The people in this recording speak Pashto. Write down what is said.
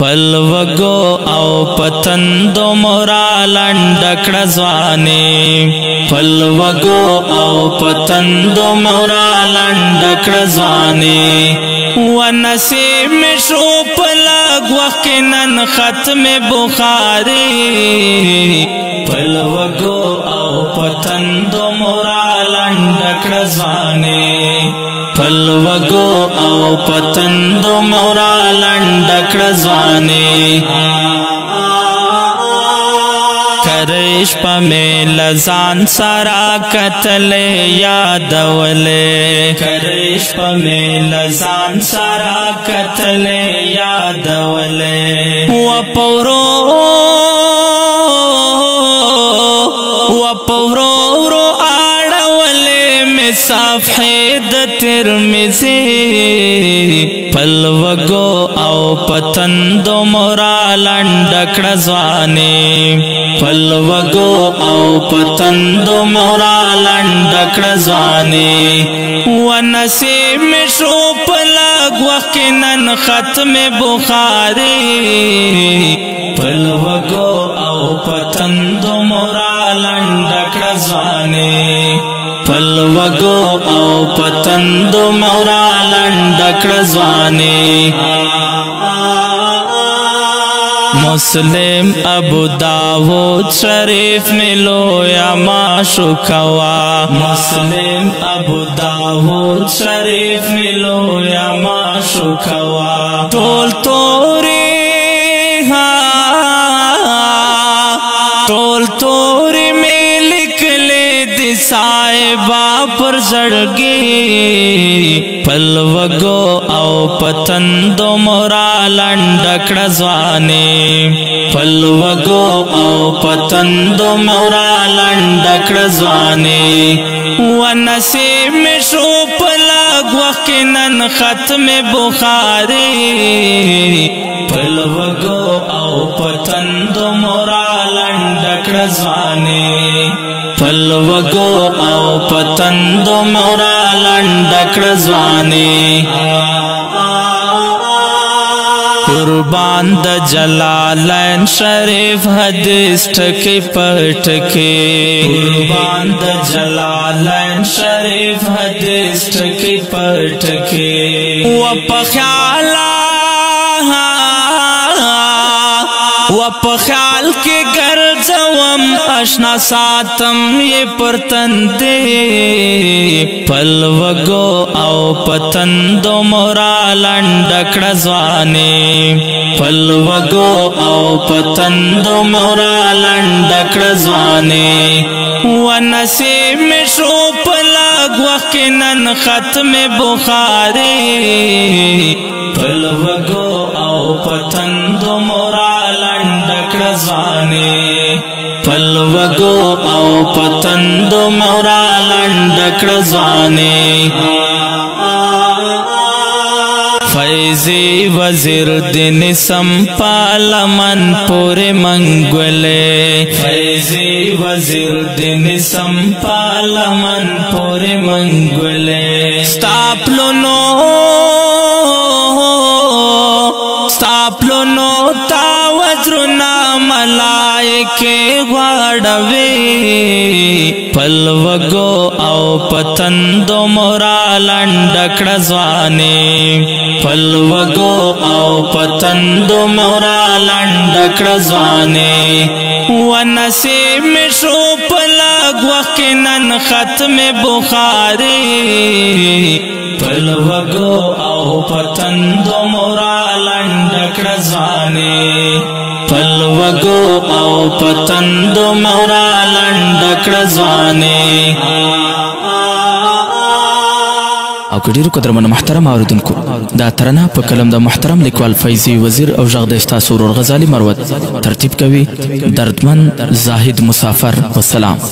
پلوگو او پتندو مورا لنڈکڑ زوانے پلوگو او پتندو مورا لنڈکڑ زوانے ونسیب میں شو پلگ وقنن ختم بخاری پلوگو او پتندو مورا لنڈکڑ زوانے پلوگو او پتندو مورا لنڈکڑ زوانے کرش پا میں لزان سارا قتل یادولے کرش پا میں لزان سارا قتل یادولے وپورو آڑولے میں صفحید ترمزی پلوگو او پتندو مورا لنڈکڑ زوانے پلوگو او پتندو مورا لنڈکڑ زوانے ونسیب میں شو پلگ وقنن ختم بخاری پلوگو او پتندو مورا لنڈکڑ زوانے پلوگو او پتندو مورا لنڈکڑ زوانے مسلم ابو داود شریف میں لویا ماشو کوا مسلم ابو داود شریف میں لویا ماشو کوا ٹول توری میں لکھ لے صاحبہ پر زڑگی پلوگو او پتندو مورا لنڈکڑ زوانے پلوگو او پتندو مورا لنڈکڑ زوانے ونسیب میں شو پلگ وقنن ختم بخاری پلوگو او پتندو مورا لنڈکڑ زوانے پلوگو او پتندو مورا لنڈکڑ زوانے قربان د جلالین شریف حدیث ٹکی پٹکی قربان د جلالین شریف حدیث ٹکی پٹکی وپخیال کے گرزوم اشنا ساتم یہ پرتندے پلوگو او پتندو مورا لنڈکڑ زوانے پلوگو او پتندو مورا لنڈکڑ زوانے ونسیب میں شو پلگ وقنن ختم بخاری پلوگو او پتندو مورا لنڈکڑ زوانے پلوگو او پتندو مورا لنڈکڑ زوانے فیضی وزیر دن سمپالمن پورے منگولے فیضی وزیر دن سمپالمن پورے منگولے ستاپلونو تاوزرنا ملائکے غاڑوے پلوگو او پتندو مورا لنڈکڑ زوانے پلوگو او پتندو مورا لنڈکڑ زوانے ونسیب میں شو پلگ وقنن ختم بخاری پلوگو او پتندو مورا لنڈکڑ زوانے پلوگو او پتندو مورا لنڈکڑ زوانے او کډیرو قدرمن محترم اوریدونکو دا ترانه په کلم د محترم لیکوال فیضی وزیر او ژغ د استاد سرور غزالی مروت ترتیب کوي دردمن زاهد مسافر والسلام